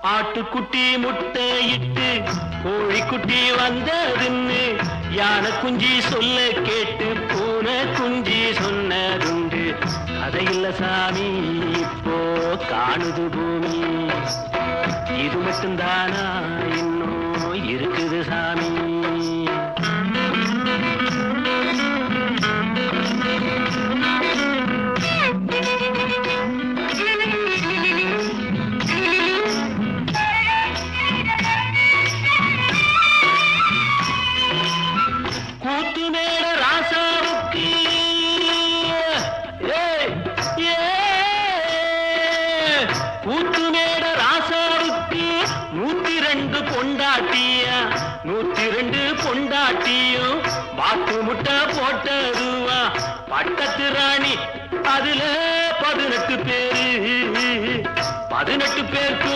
ஆட்டுக்குட்டி முட்டையிட்டு கோழிக்குட்டி வந்ததுன்னு யானை குஞ்சி சொல்ல கேட்டு பூனை குஞ்சி சொன்னதுண்டு. கதையில்ல சாமி இப்போ காணுது பூமி, இது மட்டும்தானா இன்னும் இருக்குது சாமி. கூத்து மேல ராசாவுக்கு கூத்து மேல ராசாவுக்கு 102 பொண்டாட்டியா, 102 பொண்டாட்டியும் பாத்து முட்டை போட்டதுவா. பட்டத்து ராணி அதுல 18 பேரு, 18 பேருக்கு